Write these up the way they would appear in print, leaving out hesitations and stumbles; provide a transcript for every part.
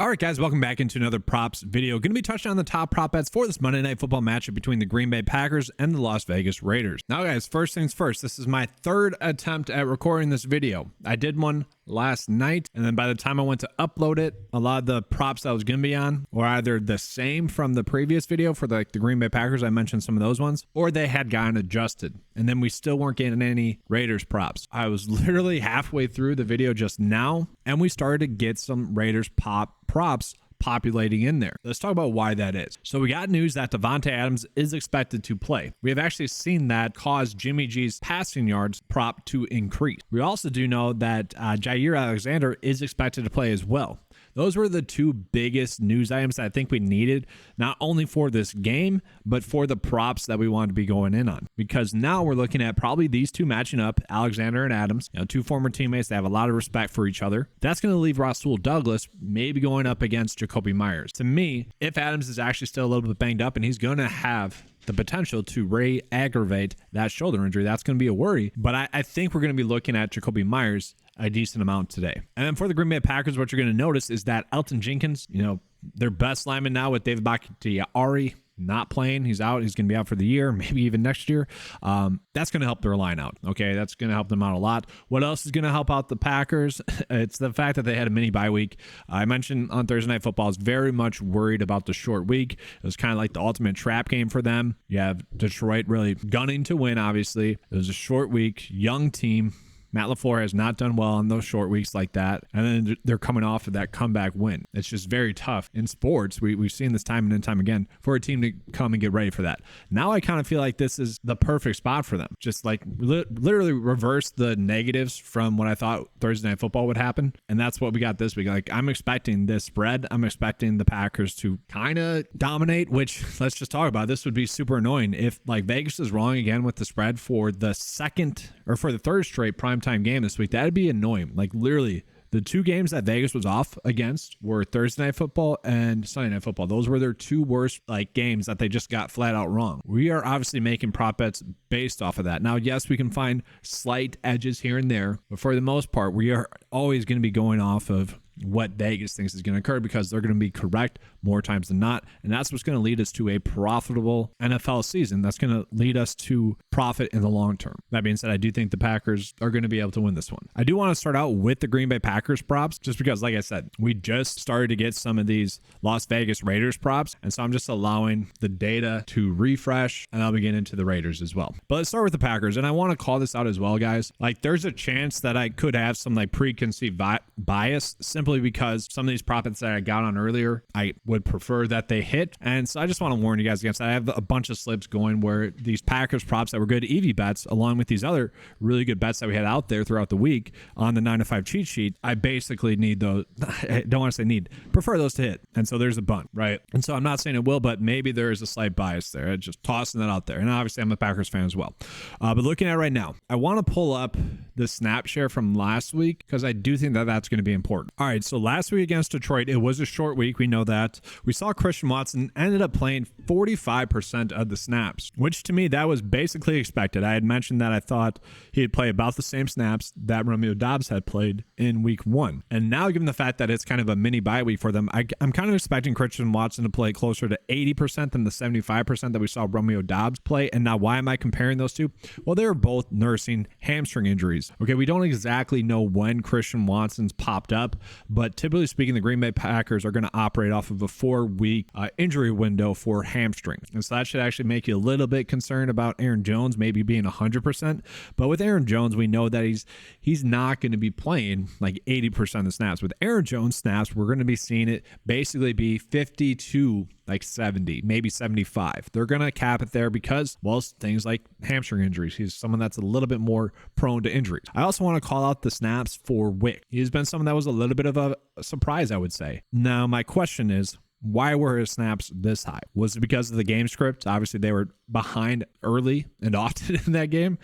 All right, guys, welcome back into another props video. Going to be touching on the top prop bets for this Monday Night Football matchup between the Green Bay Packers and the Las Vegas Raiders. Now, guys, first things first, this is my third attempt at recording this video. I did one last night, and then by the time I went to upload it, a lot of the props I was going to be on were either the same from the previous video for the Green Bay Packers, I mentioned some of those ones, or they had gotten adjusted, and then we still weren't getting any Raiders props. I was literally halfway through the video just now, and we started to get some Raiders props populating in there. Let's talk about why that is. So we got news that Davante Adams is expected to play. We have actually seen that cause Jimmy G's passing yards prop to increase. We also do know that Jair Alexander is expected to play as well. Those were the two biggest news items that I think we needed, not only for this game, but for the props that we wanted to be going in on. Because now we're looking at probably these two matching up, Alexander and Adams, two former teammates. They have a lot of respect for each other. That's going to leave Rasul Douglas maybe going up against Jacoby Myers. To me, if Adams is actually still a little bit banged up and he's going to have the potential to re-aggravate that shoulder injury, that's going to be a worry. But I think we're going to be looking at Jacoby Myers a decent amount today. And then for the Green Bay Packers, what you're going to notice is that Elton Jenkins, their best lineman now with David Bakhtiari not playing. He's out. He's going to be out for the year, maybe even next year. That's going to help their line out. Okay, that's going to help them out a lot. What else is going to help out the Packers? It's the fact that they had a mini bye week. I mentioned on Thursday Night Football, I was very much worried about the short week. It was kind of like the ultimate trap game for them. You have Detroit really gunning to win, obviously. It was a short week, young team. Matt LaFleur has not done well on those short weeks like that. And then they're coming off of that comeback win. It's just very tough in sports. We've seen this time and time again for a team to come and get ready for that. Now I kind of feel like this is the perfect spot for them. Just like literally reverse the negatives from what I thought Thursday Night Football would happen. And that's what we got this week. Like, I'm expecting this spread. I'm expecting the Packers to kind of dominate, which let's just talk about. This would be super annoying if like Vegas is wrong again with the spread for the third straight primetime game this week. That'd be annoying. Like, literally, the two games that Vegas was off against were Thursday Night Football and Sunday Night Football. Those were their two worst games that they just got flat out wrong. We are obviously making prop bets based off of that. Now, yes, we can find slight edges here and there, but for the most part, we are always going to be going off of what Vegas thinks is going to occur because they're going to be correct more times than not. And that's what's going to lead us to a profitable NFL season. That's going to lead us to profit in the long term. That being said, I do think the Packers are going to be able to win this one. I do want to start out with the Green Bay Packers props just because, like I said, we just started to get some of these Las Vegas Raiders props. And so I'm just allowing the data to refresh, and I'll be getting into the Raiders as well. But let's start with the Packers. And I want to call this out as well, guys. Like, there's a chance that I could have some preconceived bias simply because some of these prop bets that I got on earlier, I would prefer that they hit. And so I just want to warn you guys against that. I have a bunch of slips going where these Packers props that were good EV bets, along with these other really good bets that we had out there throughout the week on the 9-to-5 cheat sheet, I basically need those. I don't want to say need, prefer those to hit. And so there's a bunt, right? And so I'm not saying it will, but maybe there is a slight bias there. Just tossing that out there. And obviously I'm a Packers fan as well. But looking at it right now, I want to pull up the snap share from last week because I do think that that's going to be important. All right, so last week against Detroit, it was a short week. We know that. We saw Christian Watson ended up playing 45% of the snaps, which to me, that was basically expected. I had mentioned that I thought he'd play about the same snaps that Romeo Doubs had played in week one. And now, given the fact that it's kind of a mini bye week for them, I'm kind of expecting Christian Watson to play closer to 80% than the 75% that we saw Romeo Doubs play. And now, why am I comparing those two? Well, they were both nursing hamstring injuries. Okay, we don't exactly know when Christian Watson's popped up, but typically speaking, the Green Bay Packers are going to operate off of a 4-week injury window for hamstrings. And so that should actually make you a little bit concerned about Aaron Jones maybe being 100%. But with Aaron Jones, we know that he's not going to be playing like 80% of the snaps. With Aaron Jones snaps, we're going to be seeing it basically be 50 to 70, maybe 75. They're going to cap it there because, well, things like hamstring injuries. He's someone that's a little bit more prone to injuries. I also want to call out the snaps for Wick. He's been someone that was a little bit of a surprise, I would say. Now, my question is, why were his snaps this high? Was it because of the game script? Obviously, they were behind early and often in that game,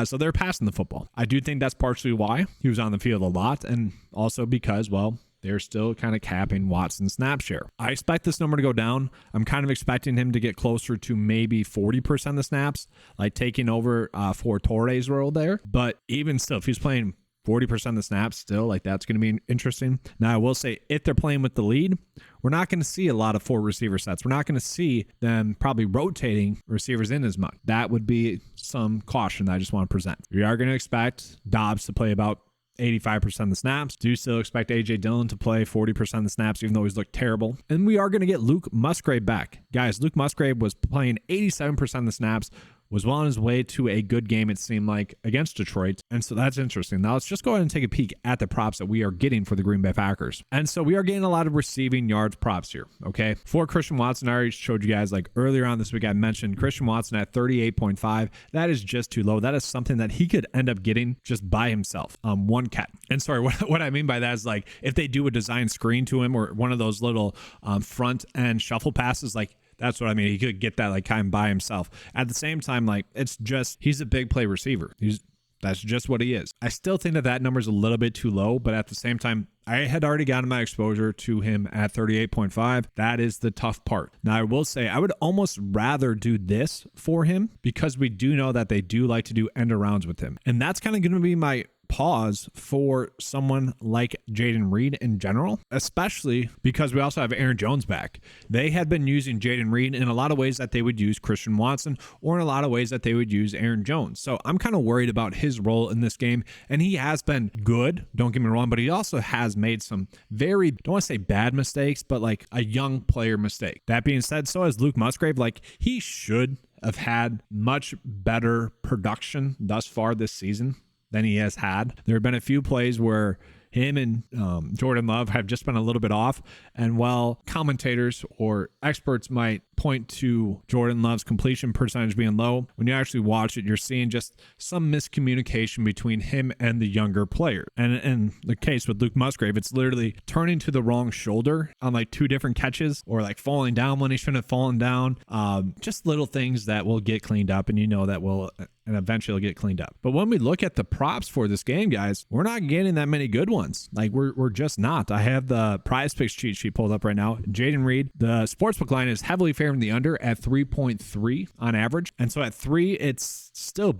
so they're passing the football. I do think that's partially why he was on the field a lot, and also because, well, they're still kind of capping Watson's snap share. I expect this number to go down. I'm kind of expecting him to get closer to maybe 40% of the snaps, like taking over for Torres' role there. But even still, if he's playing 40% of the snaps still. Like, that's going to be interesting. Now, I will say, if they're playing with the lead, we're not going to see a lot of 4 receiver sets. We're not going to see them probably rotating receivers in as much. That would be some caution that I just want to present. We are going to expect Dobbs to play about 85% of the snaps. Do still expect AJ Dillon to play 40% of the snaps, even though he's looked terrible. And we are going to get Luke Musgrave back. Guys, Luke Musgrave was playing 87% of the snaps, was well on his way to a good game, it seemed like, against Detroit. And so that's interesting. Now let's just go ahead and take a peek at the props that we are getting for the Green Bay Packers. And so we are getting a lot of receiving yards props here, okay? For Christian Watson, I already showed you guys, like earlier on this week, I mentioned Christian Watson at 38.5. That is just too low. That is something that he could end up getting just by himself, one catch. And sorry, what I mean by that is, like, if they do a design screen to him or one of those little front end shuffle passes, like, that's what I mean. He could get that, like, kind of by himself. At the same time, like, it's just, he's a big play receiver. That's just what he is. I still think that number is a little bit too low, but at the same time, I had already gotten my exposure to him at 38.5. That is the tough part. Now, I will say I would almost rather do this for him because we do know that they do like to do end arounds with him. And that's kind of going to be my pause for someone like Jaden Reed in general, especially because we also have Aaron Jones back. They had been using Jaden Reed in a lot of ways that they would use Christian Watson, or in a lot of ways that they would use Aaron Jones. So I'm kind of worried about his role in this game, and he has been good, don't get me wrong, but he also has made some very, don't want to say bad mistakes, but like a young player mistake. That being said, so has Luke Musgrave. Like, he should have had much better production thus far this season than he has had. There have been a few plays where him and Jordan Love have just been a little bit off. And while commentators or experts might point to Jordan Love's completion percentage being low, when you actually watch it, you're seeing just some miscommunication between him and the younger player. And in the case with Luke Musgrave, it's literally turning to the wrong shoulder on like 2 different catches, or like falling down when he shouldn't have fallen down. Just little things that will get cleaned up, and you know that will and eventually get cleaned up. But when we look at the props for this game, guys, we're not getting that many good ones. Like, we're just not. I have the PrizePicks cheat sheet pulled up right now. Jaden Reed, the sportsbook line is heavily favoring the under at 3.3 on average. And so at 3, it's still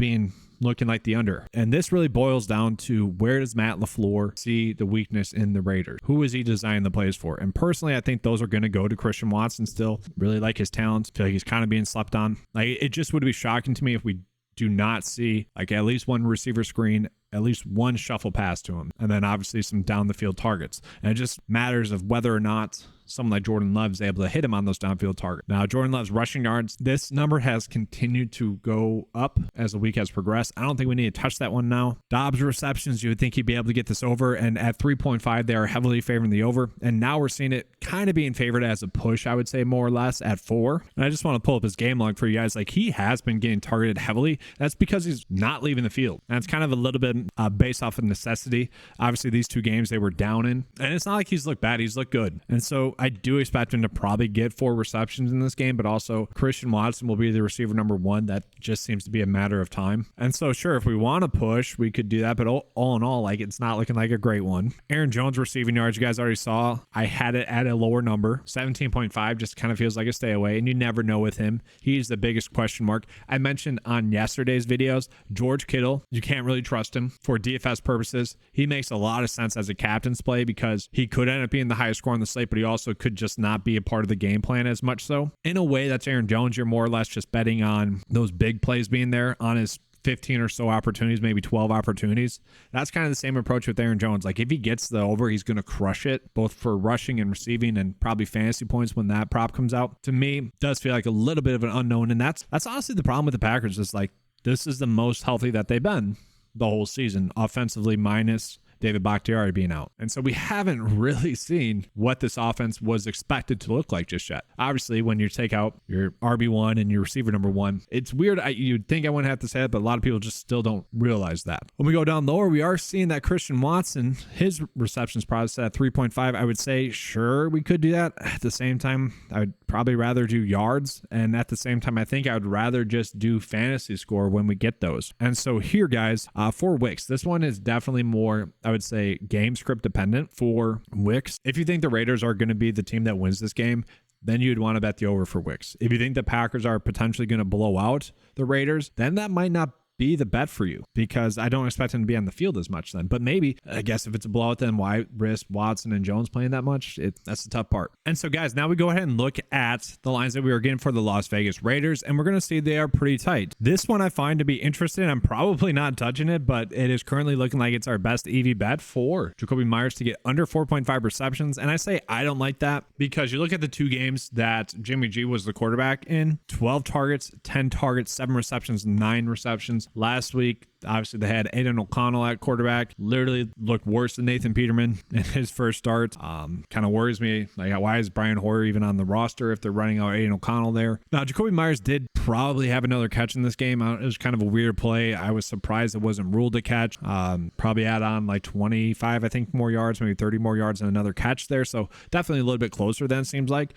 looking like the under. And this really boils down to, where does Matt LaFleur see the weakness in the Raiders? Who is he designing the plays for? And personally, I think those are going to go to Christian Watson still. Really like his talents. Feel like he's kind of being slept on. Like, it just would be shocking to me if we do not see like at least one receiver screen, at least one shuffle pass to him, and then obviously some down the field targets. And it just matters of whether or not someone like Jordan Love is able to hit him on those downfield targets. Now, Jordan Love's rushing yards, this number has continued to go up as the week has progressed. I don't think we need to touch that one now. Dobbs receptions, you would think he'd be able to get this over, and at 3.5, they are heavily favoring the over. And now we're seeing it kind of being favored as a push, I would say, more or less, at 4. And I just want to pull up his game log for you guys. Like, he has been getting targeted heavily. That's because he's not leaving the field. And it's kind of a little bit based off of necessity. Obviously, these 2 games they were down in, and it's not like he's looked bad. He's looked good. And so I do expect him to probably get 4 receptions in this game, but also Christian Watson will be the receiver number 1. That just seems to be a matter of time. And so sure, if we want to push, we could do that, but all in all, like, it's not looking like a great one. Aaron Jones receiving yards, you guys already saw. I had it at a lower number. 17.5 just kind of feels like a stay away, and you never know with him. He's the biggest question mark. I mentioned on yesterday's videos, George Kittle, you can't really trust him for DFS purposes. He makes a lot of sense as a captain's play because he could end up being the highest score on the slate, but he also could just not be a part of the game plan as much. So in a way, that's Aaron Jones. You're more or less just betting on those big plays being there on his 15 or so opportunities, maybe 12 opportunities. That's kind of the same approach with Aaron Jones. Like, if he gets the over, he's going to crush it, both for rushing and receiving, and probably fantasy points when that prop comes out. To me, it does feel like a little bit of an unknown. And that's honestly the problem with the Packers. Is like, this is the most healthy that they've been the whole season, offensively, minus David Bakhtiari being out. And so we haven't really seen what this offense was expected to look like just yet. Obviously, when you take out your RB1 and your receiver number 1, it's weird. You'd think I wouldn't have to say it, but a lot of people just still don't realize that. When we go down lower, we are seeing that Christian Watson, his receptions process at 3.5. I would say, sure, we could do that. At the same time, I would probably rather do yards. And at the same time, I think I would rather just do fantasy score when we get those. And so here, guys, for Wicks, this one is definitely more, I would say, game script dependent for Wicks. If you think the Raiders are going to be the team that wins this game, then you'd want to bet the over for Wicks. If you think the Packers are potentially going to blow out the Raiders, then that might not be the bet for you because I don't expect him to be on the field as much then. But maybe, I guess if it's a blowout, then why risk Watson and Jones playing that much? That's the tough part. And so, guys, now we go ahead and look at the lines that we were getting for the Las Vegas Raiders, and we're going to see they are pretty tight. This one I find to be interesting. I'm probably not touching it, but it is currently looking like it's our best EV bet for Jakobi Meyers to get under 4.5 receptions. And I say I don't like that because you look at the 2 games that Jimmy G was the quarterback in, 12 targets, 10 targets, 7 receptions, 9 receptions. Last week, obviously, they had Aiden O'Connell at quarterback. Literally looked worse than Nathan Peterman in his first start. Kind of worries me. Like, why is Brian Hoyer even on the roster if they're running out Aiden O'Connell there? Now, Jakobi Meyers did probably have another catch in this game. It was kind of a weird play. I was surprised it wasn't ruled a catch. Probably add on like 25, I think, more yards, maybe 30 more yards and another catch there. So definitely a little bit closer than it seems like.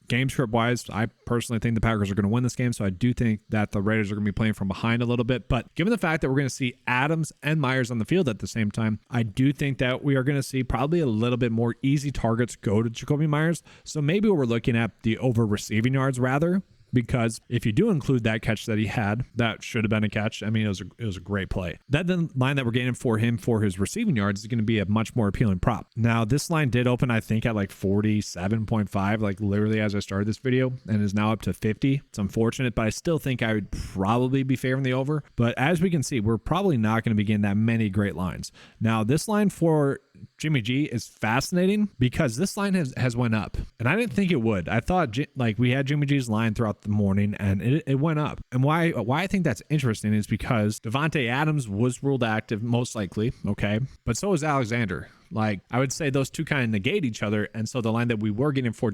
Game script wise, I personally think the Packers are going to win this game. So I do think that the Raiders are going to be playing from behind a little bit. But given the fact that we're going to see Adams and Meyers on the field at the same time, I do think that we are going to see probably a little bit more easy targets go to Jakobi Meyers. So maybe we're looking at the over receiving yards rather. Because if you do include that catch that he had, that should have been a catch. I mean, it was a great play. That then line that we're getting for him for his receiving yards is going to be a much more appealing prop. Now, this line did open, I think, at like 47.5, like literally as I started this video, and is now up to 50. It's unfortunate, but I still think I would probably be favoring the over. But as we can see, we're probably not going to be getting that many great lines. Now, this line for Jimmy G is fascinating because this line has went up, and I didn't think it would. I thought like we had Jimmy G's line throughout the morning, and it went up. And why I think that's interesting is because Devontae Adams was ruled active most likely, okay, but so is Alexander. Like, I would say those two kind of negate each other. And so the line that we were getting for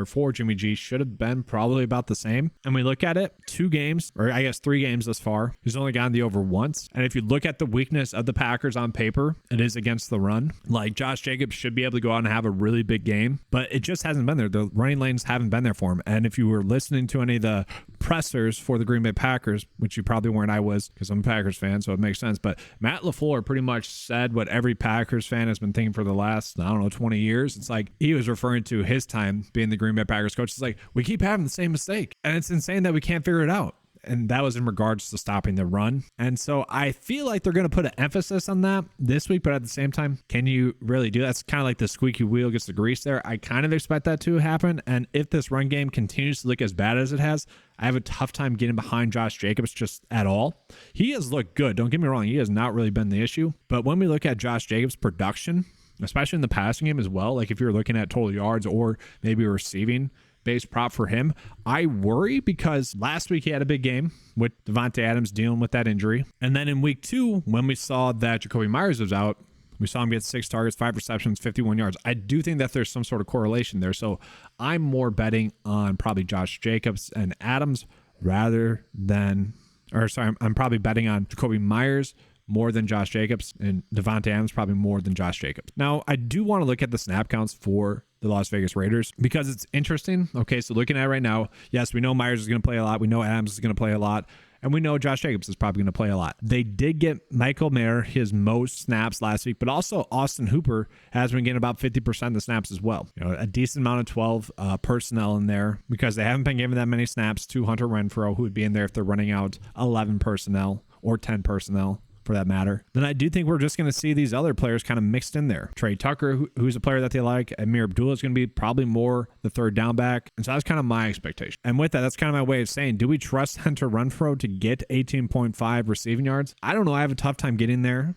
for Jimmy G should have been probably about the same. And we look at it, 2 games, or I guess 3 games thus far, he's only gotten the over once. And if you look at the weakness of the Packers on paper, it is against the run. Like, Josh Jacobs should be able to go out and have a really big game, but it just hasn't been there. The running lanes haven't been there for him. And if you were listening to any of the pressers for the Green Bay Packers, which you probably weren't, I was, because I'm a Packers fan, so it makes sense. But Matt LaFleur pretty much said what every Packers fan has been thinking for the last, 20 years. It's like he was referring to his time being the Green Bay Packers coach. It's like, we keep having the same mistake, and it's insane that we can't figure it out. And that was in regards to stopping the run. And so I feel like they're going to put an emphasis on that this week, but at the same time, can you really do that? It's kind of like the squeaky wheel gets the grease there. I kind of expect that to happen. And if this run game continues to look as bad as it has, I have a tough time getting behind Josh Jacobs just at all. He has looked good. Don't get me wrong. He has not really been the issue. But when we look at Josh Jacobs' production, especially in the passing game as well, like if you're looking at total yards or maybe receiving based prop for him, I worry because last week he had a big game with Devontae Adams dealing with that injury. And then in week 2, when we saw that Jakobi Meyers was out, we saw him get 6 targets, 5 receptions, 51 yards. I do think that there's some sort of correlation there. So I'm more betting on probably Josh Jacobs and Adams rather than, I'm probably betting on Jakobi Meyers more than Josh Jacobs, and Devontae Adams probably more than Josh Jacobs. Now, I do want to look at the snap counts for the Las Vegas Raiders because it's interesting. Okay, so looking at it right now, yes, we know Meyers is going to play a lot. We know Adams is going to play a lot. And we know Josh Jacobs is probably going to play a lot. They did get Michael Mayer his most snaps last week, but also Austin Hooper has been getting about 50% of the snaps as well. A decent amount of 12 personnel in there because they haven't been giving that many snaps to Hunter Renfrow, who would be in there if they're running out 11 personnel or 10 personnel, for that matter. Then I do think we're just going to see these other players kind of mixed in there. Trey Tucker, who's a player that they like. Amir Abdullah is going to be probably more the third down back. And so that's kind of my expectation. And with that, that's kind of my way of saying, do we trust Hunter Renfrow to get 18.5 receiving yards? I don't know. I have a tough time getting there.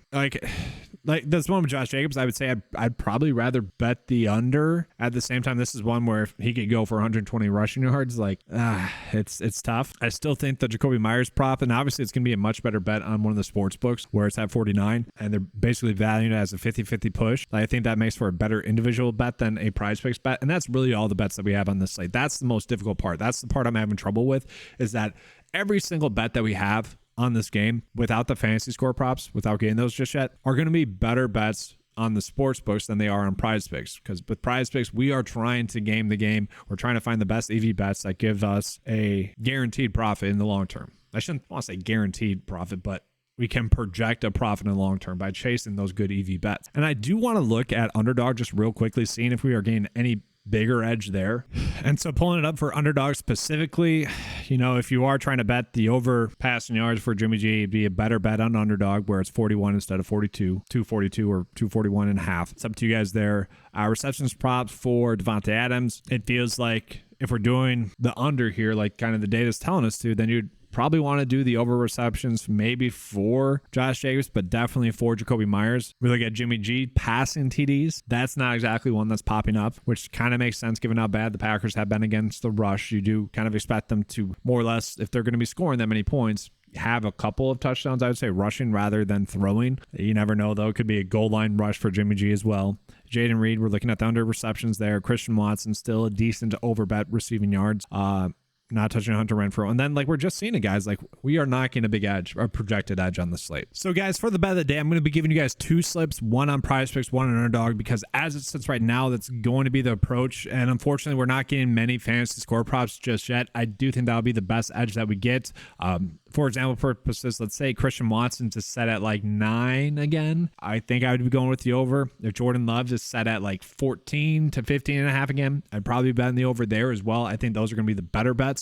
Like this one with Josh Jacobs, I would say I'd probably rather bet the under. At the same time, this is one where if he could go for 120 rushing yards, it's tough. I still think the Jakobi Meyers prop, and obviously it's going to be a much better bet on one of the sports books where it's at 49, and they're basically valuing it as a 50-50 push. I think that makes for a better individual bet than a PrizePicks bet, and that's really all the bets that we have on this slate. That's the most difficult part. That's the part I'm having trouble with, is that every single bet that we have on this game without the fantasy score props, without getting those just yet, are going to be better bets on the sports books than they are on PrizePicks. Because with PrizePicks, we are trying to game the game. We're trying to find the best EV bets that give us a guaranteed profit in the long term. I shouldn't want to say guaranteed profit, but we can project a profit in the long term by chasing those good EV bets. And I do want to look at Underdog just real quickly, seeing if we are getting any bigger edge there. And so pulling it up for underdog specifically, you know, if you are trying to bet the over passing yards for Jimmy G, it'd be a better bet on underdog where it's 41 instead of 42, 242 or 241 and a half. It's up to you guys there. Receptions props for Devontae Adams. It feels like if we're doing the under here, like kind of the data's telling us to, then you'd probably want to do the over receptions maybe for Josh Jacobs, but definitely for Jacoby Myers. We look at Jimmy G passing TDs. That's not exactly one that's popping up, which kind of makes sense given how bad the Packers have been against the rush. You do kind of expect them to more or less, if they're going to be scoring that many points, have a couple of touchdowns, I would say, rushing rather than throwing. You never know, though. It could be a goal line rush for Jimmy G as well. Jaden Reed, we're looking at the under receptions there. Christian Watson, still a decent over bet receiving yards. Not touching Hunter Renfrow. And then, like, we're just seeing it, guys. Like, we are not getting a big edge or projected edge on the slate. So, guys, for the bet of the day, I'm going to be giving you guys two slips, one on PrizePicks, one on Underdog, because as it sits right now, that's going to be the approach. And unfortunately, we're not getting many fantasy score props just yet. I do think that'll be the best edge that we get. For example purposes, let's say Christian Watson is set at like 9 again. I think I would be going with the over. If Jordan Love is set at like 14 to 15 and a half again, I'd probably bet in the over there as well. I think those are going to be the better bets.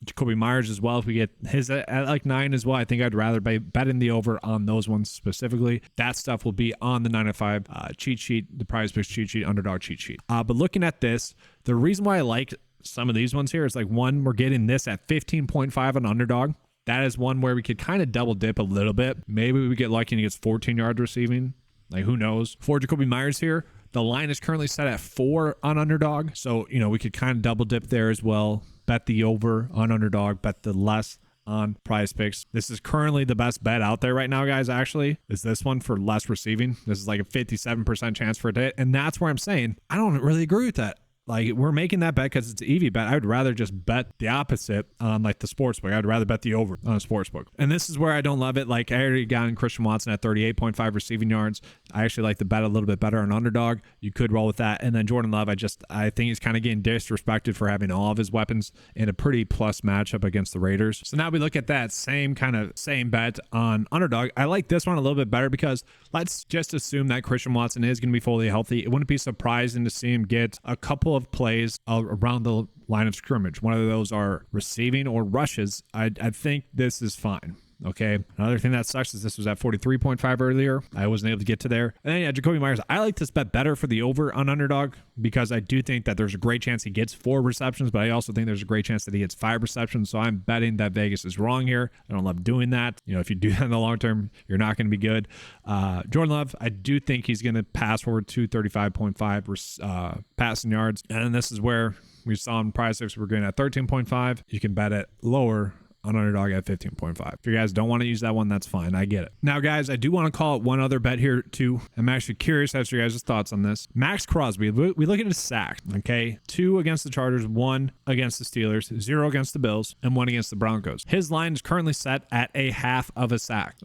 Jacoby Myers as well. If we get his at like 9 as well, I think I'd rather bet in the over on those ones specifically. That stuff will be on the 905 cheat sheet, the PrizePicks cheat sheet, Underdog cheat sheet. But looking at this, the reason why I like some of these ones here is like, one, we're getting this at 15.5 on Underdog. That is one where we could kind of double dip a little bit. Maybe we get lucky and he gets 14 yards receiving. Like, who knows? For Jacoby Myers here, the line is currently set at 4 on Underdog. So, you know, we could kind of double dip there as well. Bet the over on Underdog, bet the less on PrizePicks. This is currently the best bet out there right now, guys, actually, is this one for less receiving. This is like a 57% chance for a hit. And that's where I'm saying I don't really agree with that. Like, we're making that bet because it's an EV bet. I would rather just bet the opposite on like the sportsbook. I'd rather bet the over on a sportsbook. And this is where I don't love it. Like, I already got in Christian Watson at 38.5 receiving yards. I actually like the bet a little bit better on Underdog. You could roll with that. And then Jordan Love, I think he's kind of getting disrespected for having all of his weapons in a pretty plus matchup against the Raiders. So now we look at that same bet on Underdog. I like this one a little bit better because let's just assume that Christian Watson is going to be fully healthy. It wouldn't be surprising to see him get a couple of plays around the line of scrimmage. One of those are receiving or rushes. I think this is fine. Okay. Another thing that sucks is this was at 43.5 earlier. I wasn't able to get to there. And then, yeah, Jacoby Myers. I like this bet better for the over on Underdog because I do think that there's a great chance he gets 4 receptions, but I also think there's a great chance that he gets 5 receptions. So I'm betting that Vegas is wrong here. I don't love doing that. You know, if you do that in the long term, you're not going to be good. Jordan Love, I do think he's going to pass for 235.5 passing yards. And this is where we saw in PrizePicks, we're going at 13.5. You can bet it lower on Underdog at 15.5. If you guys don't want to use that one, that's fine. I get it. Now, guys, I do want to call it one other bet here, too. I'm actually curious as to your guys' thoughts on this. Max Crosby, we look at his sack, okay? 2 against the Chargers, 1 against the Steelers, 0 against the Bills, and 1 against the Broncos. His line is currently set at a half of a sack.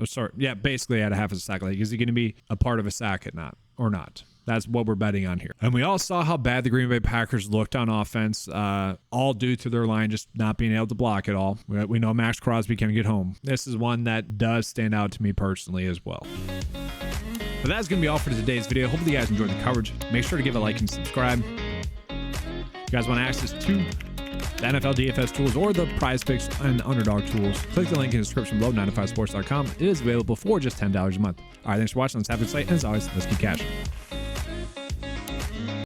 Basically at a half of a sack. Like, is he going to be a part of a sack or not? That's what we're betting on here. And we all saw how bad the Green Bay Packers looked on offense, all due to their line just not being able to block at all. We know Max Crosby can get home. This is one that does stand out to me personally as well. But that's going to be all for today's video. Hopefully you guys enjoyed the coverage. Make sure to give a like and subscribe. If you guys want access to the NFL DFS tools or the PrizePicks and Underdog tools, click the link in the description below, 9to5sports.com. It is available for just $10 a month. All right, thanks for watching. Let's have a good slate. And as always, let's keep cashing.